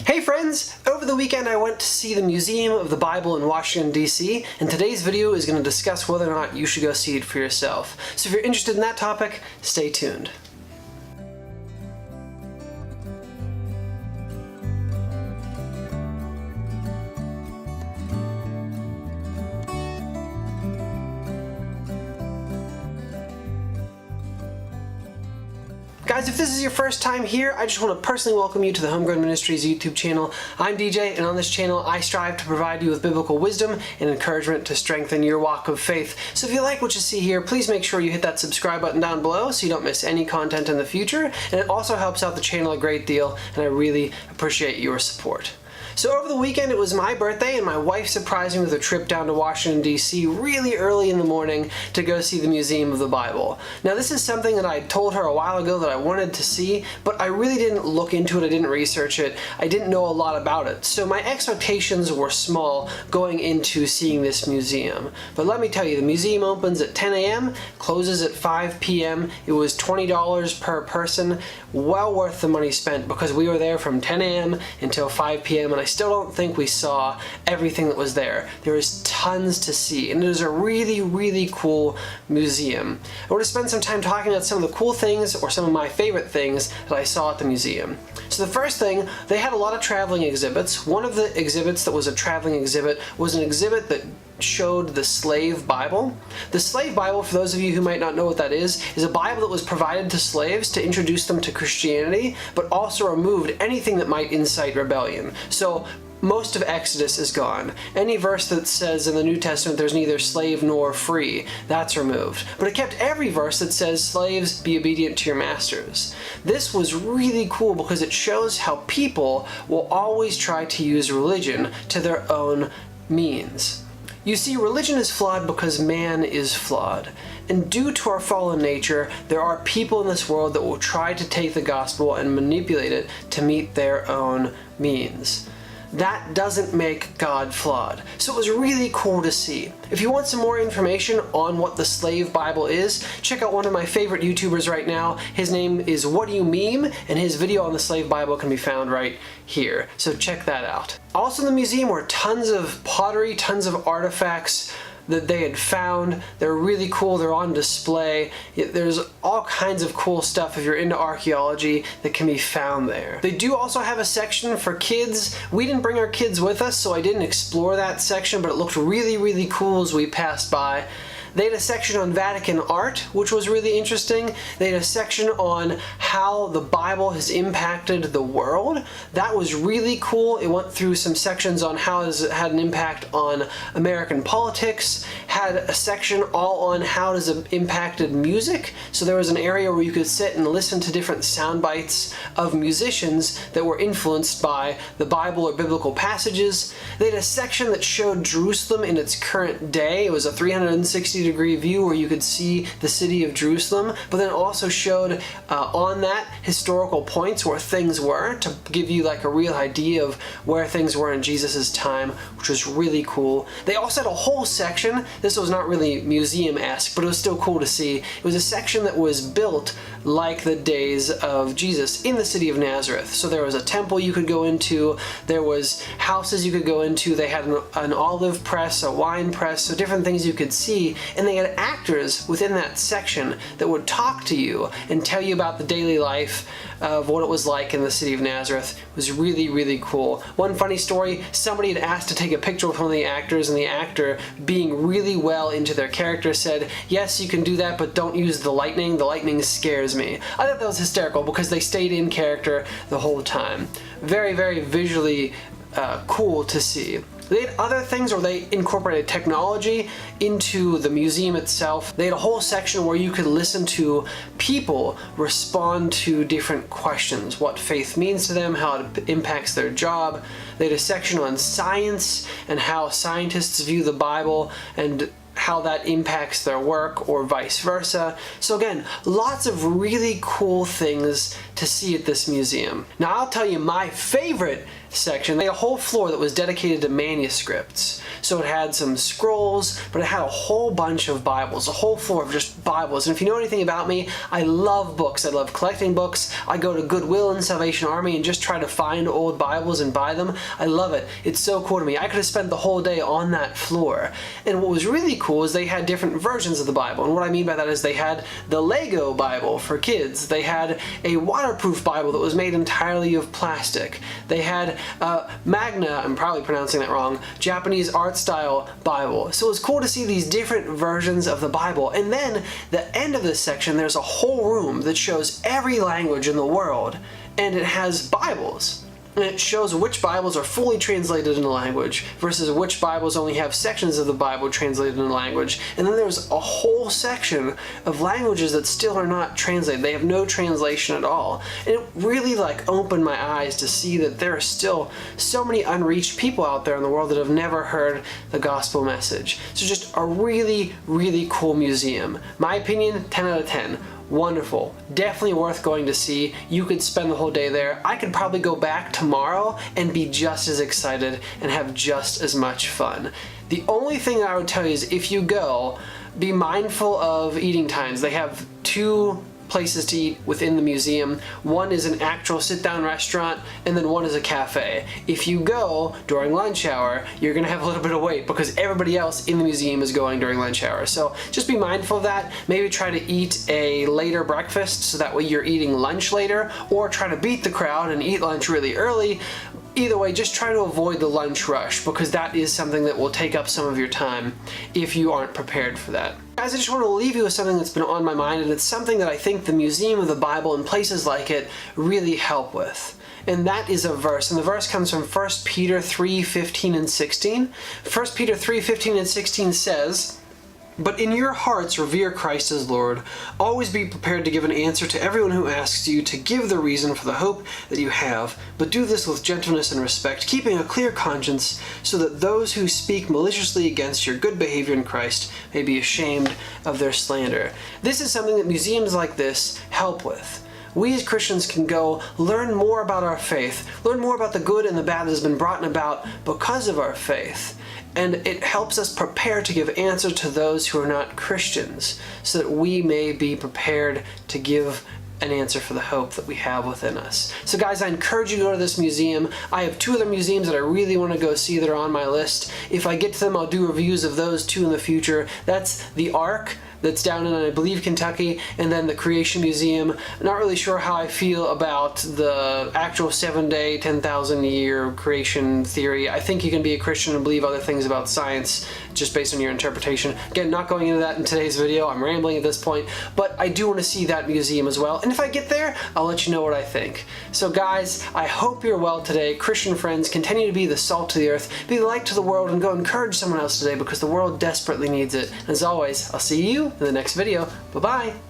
Hey friends! Over the weekend I went to see the Museum of the Bible in Washington, D.C., and today's video is going to discuss whether or not you should go see it for yourself. So if you're interested in that topic, stay tuned. Guys, if this is your first time here, I just want to personally welcome you to the HomeGrown Ministries YouTube channel. I'm DJ, and on this channel, I strive to provide you with biblical wisdom and encouragement to strengthen your walk of faith. So if you like what you see here, please make sure you hit that subscribe button down below so you don't miss any content in the future. And it also helps out the channel a great deal, and I really appreciate your support. So over the weekend, it was my birthday, and my wife surprised me with a trip down to Washington, D.C. really early in the morning to go see the Museum of the Bible. Now, this is something that I told her a while ago that I wanted to see, but I really didn't look into it, I didn't research it, I didn't know a lot about it. So my expectations were small going into seeing this museum. But let me tell you, the museum opens at 10 a.m., closes at 5 p.m. It was $20 per person, well worth the money spent because we were there from 10 a.m. until 5 p.m. and I still don't think we saw everything that was there. There is tons to see, and it is a really, really cool museum. I want to spend some time talking about some of the cool things or some of my favorite things that I saw at the museum. So the first thing, they had a lot of traveling exhibits. One of the exhibits that was a traveling exhibit was an exhibit that showed the slave Bible. The slave Bible, for those of you who might not know what that is a Bible that was provided to slaves to introduce them to Christianity, but also removed anything that might incite rebellion. So most of Exodus is gone. Any verse that says in the New Testament there's neither slave nor free, that's removed. But it kept every verse that says, slaves, be obedient to your masters. This was really cool because it shows how people will always try to use religion to their own means. You see, religion is flawed because man is flawed. And due to our fallen nature, there are people in this world that will try to take the gospel and manipulate it to meet their own means. That doesn't make God flawed. So it was really cool to see. If you want some more information on what the slave Bible is, check out one of my favorite YouTubers right now. His name is What Do You Meme? And his video on the slave Bible can be found right here. So check that out. Also in the museum were tons of pottery, tons of artifacts that they had found. They're really cool, they're on display. There's all kinds of cool stuff if you're into archaeology that can be found there. They do also have a section for kids. We didn't bring our kids with us, so I didn't explore that section, but it looked really, really cool as we passed by. They had a section on Vatican art, which was really interesting. They had a section on how the Bible has impacted the world. That was really cool. It went through some sections on how it has had an impact on American politics, had a section all on how it has impacted music. So there was an area where you could sit and listen to different sound bites of musicians that were influenced by the Bible or biblical passages. They had a section that showed Jerusalem in its current day. It was a 360-degree view where you could see the city of Jerusalem, but then also showed on that historical points where things were to give you like a real idea of where things were in Jesus' time, which was really cool. They also had a whole section, this was not really museum-esque, but it was still cool to see. It was a section that was built like the days of Jesus in the city of Nazareth. So there was a temple you could go into, there was houses you could go into, they had an olive press, a wine press, so different things you could see, and they had actors within that section that would talk to you and tell you about the daily life of what it was like in the city of Nazareth. It was really, really cool. One funny story, somebody had asked to take a picture with one of the actors, and the actor, being really well into their character, said, yes, you can do that, but don't use the lightning scares me. I thought that was hysterical because they stayed in character the whole time. Very, very visually cool to see. They had other things where they incorporated technology into the museum itself. They had a whole section where you could listen to people respond to different questions, what faith means to them, how it impacts their job. They had a section on science and how scientists view the Bible and how that impacts their work or vice versa. So again, lots of really cool things to see at this museum. Now I'll tell you my favorite section. They had a whole floor that was dedicated to manuscripts. So it had some scrolls, but it had a whole bunch of Bibles, a whole floor of just Bibles. And if you know anything about me, I love books. I love collecting books. I go to Goodwill and Salvation Army and just try to find old Bibles and buy them. I love it. It's so cool to me. I could have spent the whole day on that floor. And what was really cool is they had different versions of the Bible. And what I mean by that is they had the Lego Bible for kids. They had a waterproof Bible that was made entirely of plastic. They had Magna, I'm probably pronouncing that wrong, Japanese art style Bible. So it was cool to see these different versions of the Bible. And then the end of this section, there's a whole room that shows every language in the world, and it has Bibles. And it shows which Bibles are fully translated into language versus which Bibles only have sections of the Bible translated into language. And then there's a whole section of languages that still are not translated. They have no translation at all. And it really opened my eyes to see that there are still so many unreached people out there in the world that have never heard the gospel message. So just a really, really cool museum. My opinion, 10 out of 10. Wonderful. Definitely worth going to see. You could spend the whole day there. I could probably go back tomorrow and be just as excited and have just as much fun. The only thing I would tell you is if you go, be mindful of eating times. They have 2 places to eat within the museum. One is an actual sit-down restaurant, and then one is a cafe. If you go during lunch hour, you're gonna have a little bit of wait because everybody else in the museum is going during lunch hour. So just be mindful of that. Maybe try to eat a later breakfast so that way you're eating lunch later, or try to beat the crowd and eat lunch really early. Either way, just try to avoid the lunch rush because that is something that will take up some of your time if you aren't prepared for that. Guys, I just want to leave you with something that's been on my mind, and it's something that I think the Museum of the Bible and places like it really help with. And that is a verse, and the verse comes from 1 Peter 3:15 and 16. 1 Peter 3:15 and 16 says, "But in your hearts revere Christ as Lord. Always be prepared to give an answer to everyone who asks you to give the reason for the hope that you have, but do this with gentleness and respect, keeping a clear conscience, so that those who speak maliciously against your good behavior in Christ may be ashamed of their slander." This is something that museums like this help with. We as Christians can go learn more about our faith, learn more about the good and the bad that has been brought about because of our faith. And it helps us prepare to give answer to those who are not Christians, so that we may be prepared to give an answer for the hope that we have within us. So guys, I encourage you to go to this museum. I have 2 other museums that I really want to go see that are on my list. If I get to them, I'll do reviews of those 2 in the future. That's the Ark, that's down in, I believe, Kentucky, and then the Creation Museum. I'm not really sure how I feel about the actual 7-day, 10,000-year creation theory. I think you can be a Christian and believe other things about science just based on your interpretation. Again, not going into that in today's video. I'm rambling at this point, but I do want to see that museum as well. And if I get there, I'll let you know what I think. So guys, I hope you're well today. Christian friends, continue to be the salt to the earth, be the light to the world, and go encourage someone else today because the world desperately needs it. As always, I'll see you in the next video. Bye-bye.